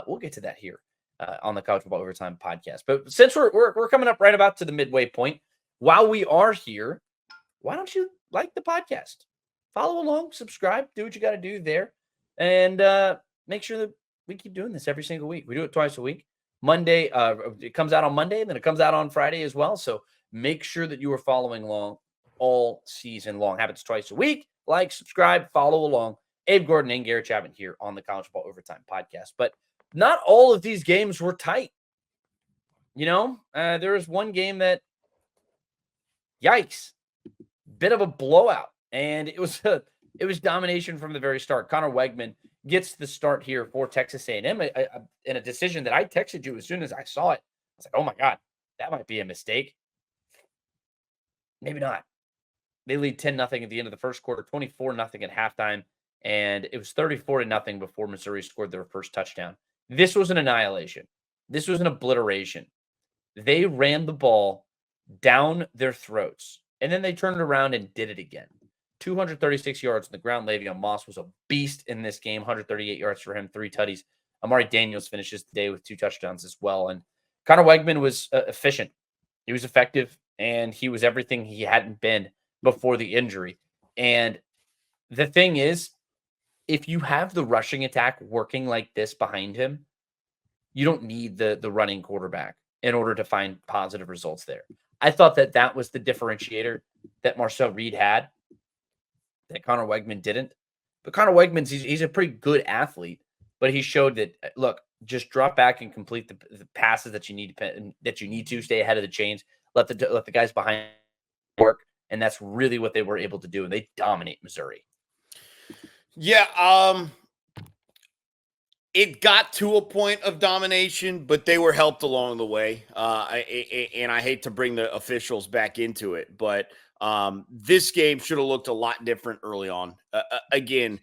We'll get to that here on the College Football Overtime podcast. But since we're coming up right about to the midway point, while we are here, why don't you like the podcast? Follow along, subscribe, do what you got to do there, and make sure that we keep doing this every single week. We do it twice a week. Monday, it comes out on Monday, and then it comes out on Friday as well. So make sure that you are following along all season long. Happens twice a week. Like, subscribe, follow along. Abe Gordon and Garrett Chapman here on the College Football Overtime podcast. But not all of these games were tight. There was one game that, yikes, bit of a blowout. And it was domination from the very start. Connor Wegman gets the start here for Texas A&M in a decision that I texted you as soon as I saw it. I was like, oh my God, that might be a mistake. Maybe not. They lead 10-0 at the end of the first quarter, 24-0 at halftime, and it was 34-0 before Missouri scored their first touchdown. This was an annihilation. This was an obliteration. They ran the ball down their throats, and then they turned around and did it again. 236 yards on the ground. Le'Veon Moss was a beast in this game. 138 yards for him, 3 tutties. Amari Daniels finishes the day with 2 touchdowns as well. And Connor Wegman was efficient. He was effective, and he was everything he hadn't been before the injury. And the thing is, if you have the rushing attack working like this behind him, you don't need the running quarterback in order to find positive results there. I thought that was the differentiator that Marcel Reed had, that Connor Wegman didn't. But Connor Wegman's he's a pretty good athlete, but he showed that, look, just drop back and complete the passes that you need to stay ahead of the chains. Let the guys behind work, and that's really what they were able to do, and they dominate Missouri. Yeah, it got to a point of domination, but they were helped along the way. And I hate to bring the officials back into it, but this game should have looked a lot different early on. Again,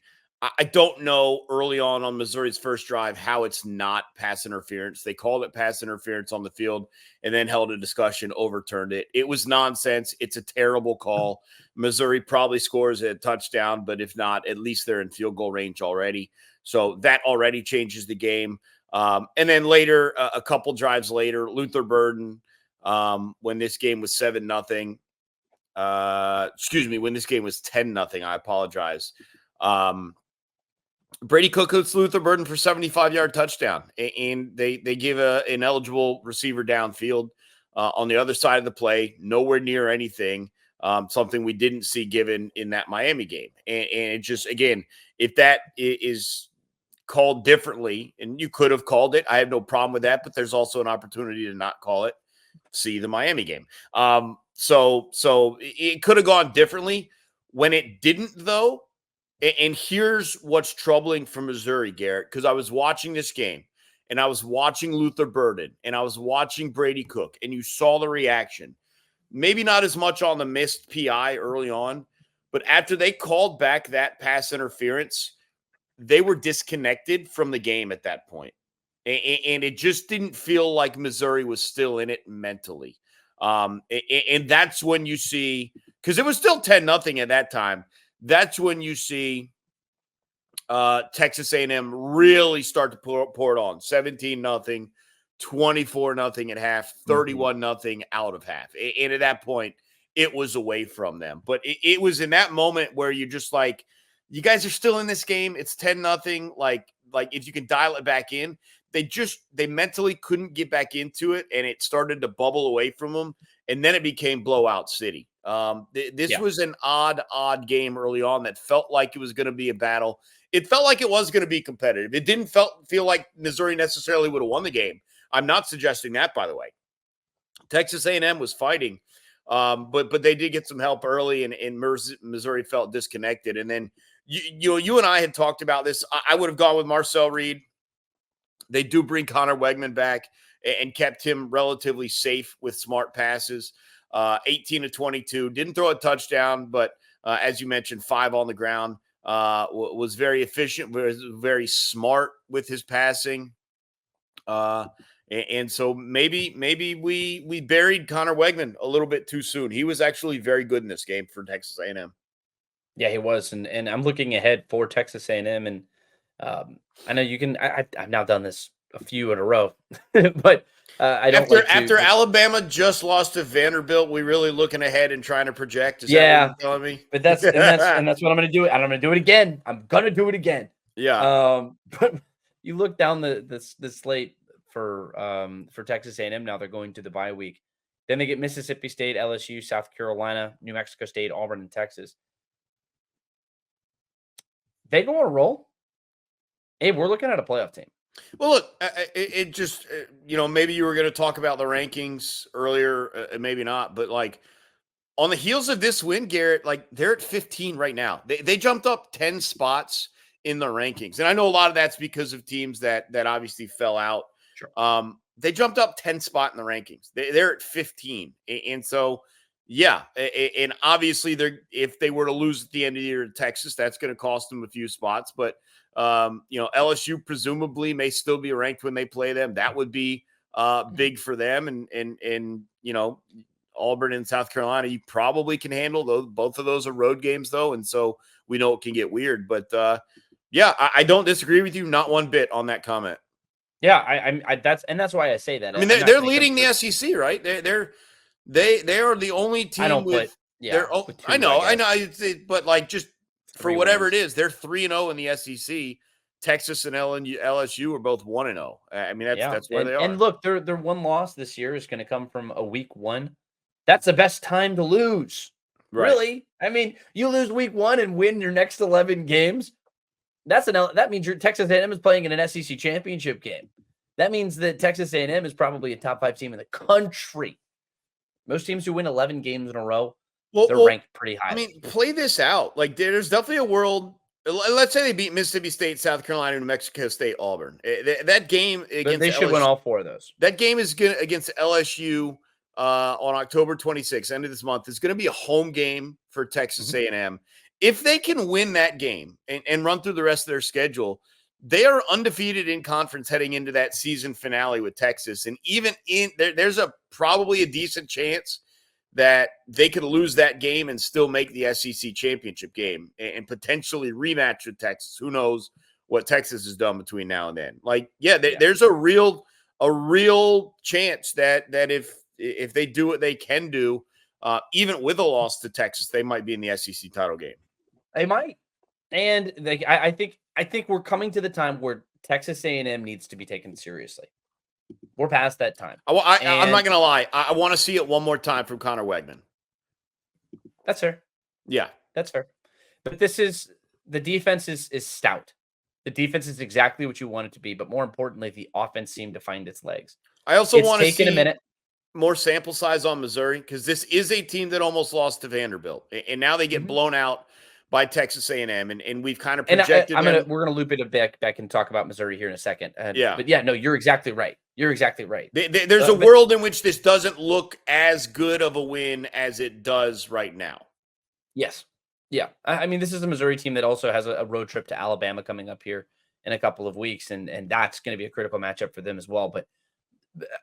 I don't know early on Missouri's first drive how it's not pass interference. They called it pass interference on the field and then held a discussion, overturned it. It was nonsense. It's a terrible call. Missouri probably scores a touchdown, but if not, at least they're in field goal range already. So that already changes the game. And then later, a couple drives later, Luther Burden, when this game was 7-0, when this game was 10-0, I apologize. Brady Cook hits Luther Burden for 75-yard touchdown, and they give an eligible receiver downfield on the other side of the play, nowhere near anything, something we didn't see given in that Miami game. And it just, again, if that is called differently, and you could have called it, I have no problem with that, but there's also an opportunity to not call it. See the Miami game. So it could have gone differently. When it didn't, though, and here's what's troubling for Missouri, Garrett, because I was watching this game, and I was watching Luther Burden, and I was watching Brady Cook, and you saw the reaction. Maybe not as much on the missed PI early on, but after they called back that pass interference, they were disconnected from the game at that point. And it just didn't feel like Missouri was still in it mentally. And that's when you see, because it was still 10-0 at that time, that's when you see Texas A&M really start to pour it on. 17-0, 24-0 at half, 31-0 out of half. And at that point, it was away from them. But it was in that moment where you're just like, you guys are still in this game. It's 10-0. Like if you can dial it back in, they mentally couldn't get back into it, and it started to bubble away from them, and then it became blowout city. This was an odd game early on that felt like it was going to be a battle. It felt like it was going to be competitive. It didn't feel like Missouri necessarily would have won the game. I'm not suggesting that, by the way. Texas A&M was fighting, but they did get some help early, and Missouri felt disconnected. And then you and I had talked about this. I would have gone with Marcel Reed. They do bring Connor Wegman back and kept him relatively safe with smart passes. 18-22, didn't throw a touchdown, but as you mentioned, 5 on the ground. Was very efficient, was very smart with his passing. And so maybe we buried Connor Wegman a little bit too soon. He was actually very good in this game for Texas A&M. Yeah, he was, and I'm looking ahead for Texas A&M, and I know you can. I've now done this a few in a row, but I don't After like to. Alabama just lost to Vanderbilt, we really looking ahead and trying to project. Is that what Yeah, you're telling me? but that's what I'm going to do. And I'm going to do it again. I'm going to do it again. Yeah. But you look down the slate for Texas A&M. Now they're going to the bye week. Then they get Mississippi State, LSU, South Carolina, New Mexico State, Auburn, and Texas. They go on a roll. Hey, we're looking at a playoff team. Well, look, it just, maybe you were going to talk about the rankings earlier, maybe not, but like on the heels of this win, Garrett, like they're at 15 right now. They jumped up 10 spots in the rankings. And I know a lot of that's because of teams that obviously fell out. Sure. They jumped up 10 spot in the rankings. They're at 15. And so, yeah. And obviously if they were to lose at the end of the year to Texas, that's going to cost them a few spots, but LSU presumably may still be ranked when they play them. That would be big for them. And Auburn and South Carolina, you probably can handle those. Both of those are road games though. And so we know it can get weird, but yeah, I don't disagree with you. Not one bit on that comment. Yeah, that's why I say that. I mean, they're leading the SEC, right? They are the only team I don't with. put, yeah, with two, I know, but like just for whatever wins. it is, they're 3-0 in the SEC. Texas and LSU are both 1-0. I mean, that's where they are. And look, their one loss this year is going to come from a week 1. That's the best time to lose. Right. Really? I mean, you lose week 1 and win your next 11 games. That means your Texas A&M is playing in an SEC championship game. That means that Texas A&M is probably a top 5 team in the country. Most teams who win 11 games in a row, they're ranked pretty high. I mean, play this out. Like, there's definitely a world. Let's say they beat Mississippi State, South Carolina, New Mexico State, Auburn. That game against they should win all 4 of those. That game is against LSU on October 26th, end of this month. It's going to be a home game for Texas A&M. If they can win that game and run through the rest of their schedule, they are undefeated in conference heading into that season finale with Texas. And even there's probably a decent chance that they could lose that game and still make the SEC championship game and potentially rematch with Texas. Who knows what Texas has done between now and then? Like, there's a real chance that if they do what they can do, even with a loss to Texas, they might be in the SEC title game. They might, and I think we're coming to the time where Texas A&M needs to be taken seriously. We're past that time. I'm not going to lie. I want to see it one more time from Connor Wegman. That's fair. Yeah, that's fair. But the defense is stout. The defense is exactly what you want it to be, but more importantly, the offense seemed to find its legs. I also want to see a minute. More sample size on Missouri because this is a team that almost lost to Vanderbilt, and now they get blown out by Texas A&M, and we've kind of projected. We're gonna loop it back and talk about Missouri here in a second. But no, you're exactly right. There's a world in which this doesn't look as good of a win as it does right now. Yes, yeah. I mean, this is a Missouri team that also has a road trip to Alabama coming up here in a couple of weeks, and that's going to be a critical matchup for them as well. But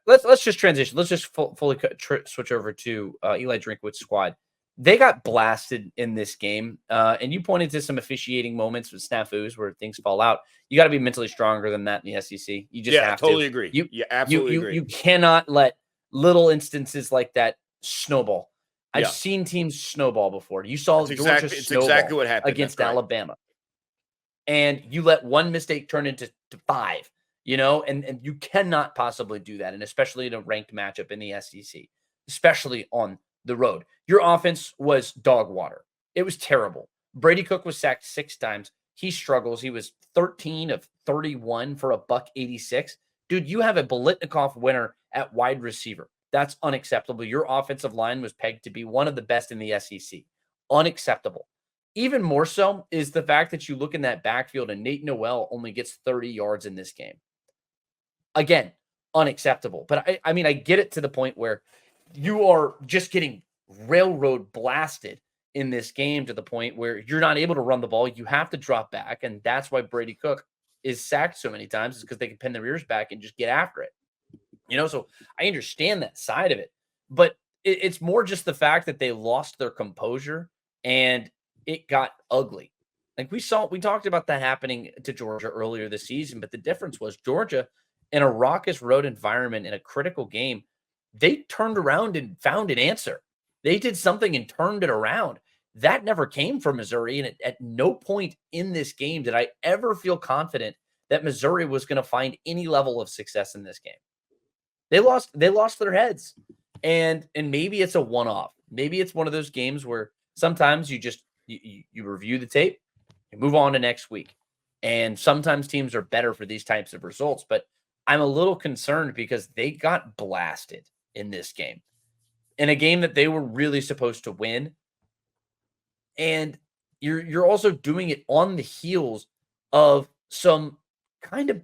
let's just transition. Let's just fully switch over to Eli Drinkwitz's squad. They got blasted in this game, and you pointed to some officiating moments with snafus where things fall out. You got to be mentally stronger than that in the SEC. You just have totally to. Agree. You absolutely agree. You cannot let little instances like that snowball. I've seen teams snowball before. You saw Georgia snowball exactly what happened against Alabama, and you let one mistake turn into 5. And you cannot possibly do that, and especially in a ranked matchup in the SEC, especially on the road. Your offense was dog water. It was terrible. Brady Cook was sacked 6 times. He struggles. He was 13 of 31 for $186. Dude, you have a Biletnikoff winner at wide receiver. That's unacceptable. Your offensive line was pegged to be one of the best in the SEC. Unacceptable. Even more so is the fact that you look in that backfield and Nate Noel only gets 30 yards in this game. Again, unacceptable. But I mean, I get it to the point where you are just getting railroad blasted in this game to the point where you're not able to run the ball. You have to drop back. And that's why Brady Cook is sacked so many times, is because they can pin their ears back and just get after it. So I understand that side of it, but it's more just the fact that they lost their composure and it got ugly. Like we talked about that happening to Georgia earlier this season, but the difference was Georgia in a raucous road environment in a critical game, they turned around and found an answer. They did something and turned it around. That never came from Missouri. And at no point in this game did I ever feel confident that Missouri was going to find any level of success in this game. They lost their heads. And maybe it's a one-off. Maybe it's one of those games where sometimes you review the tape, you move on to next week. And sometimes teams are better for these types of results, but I'm a little concerned because they got blasted in this game. In a game that they were really supposed to win. And you're also doing it on the heels of some kind of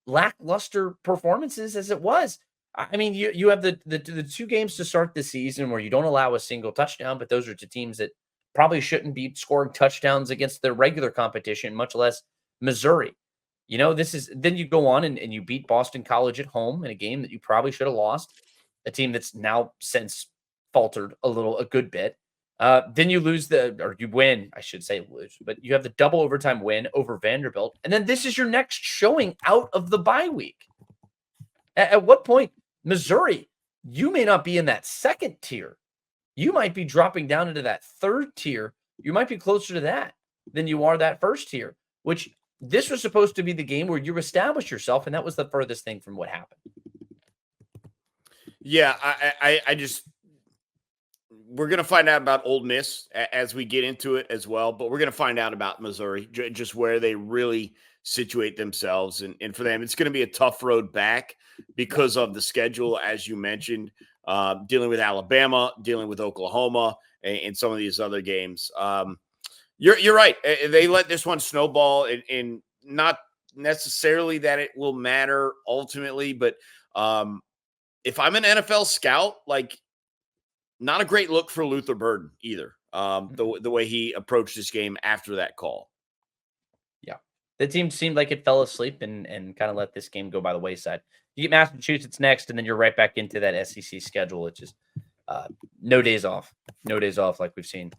lackluster performances as it was. I mean, you have the 2 games to start the season where you don't allow a single touchdown, but those are to teams that probably shouldn't be scoring touchdowns against their regular competition, much less Missouri. This is then you go on and you beat Boston College at home in a game that you probably should have lost, a team that's now since faltered a good bit. Then you or you win, I should say lose, but you have the double overtime win over Vanderbilt. And then this is your next showing out of the bye week. At what point, Missouri, you may not be in that second tier. You might be dropping down into that third tier. You might be closer to that than you are that first tier, which this was supposed to be the game where you establish yourself. And that was the furthest thing from what happened. Yeah, I just we're going to find out about Ole Miss as we get into it as well, but we're going to find out about Missouri, just where they really situate themselves. And for them, it's going to be a tough road back because of the schedule, as you mentioned, dealing with Alabama, dealing with Oklahoma, and some of these other games. You're right. They let this one snowball, and not necessarily that it will matter ultimately, but if I'm an NFL scout, like, not a great look for Luther Burden either. The way he approached this game after that call. Yeah. The team seemed like it fell asleep and kind of let this game go by the wayside. You get Massachusetts next, and then you're right back into that SEC schedule. It's just no days off. No days off like we've seen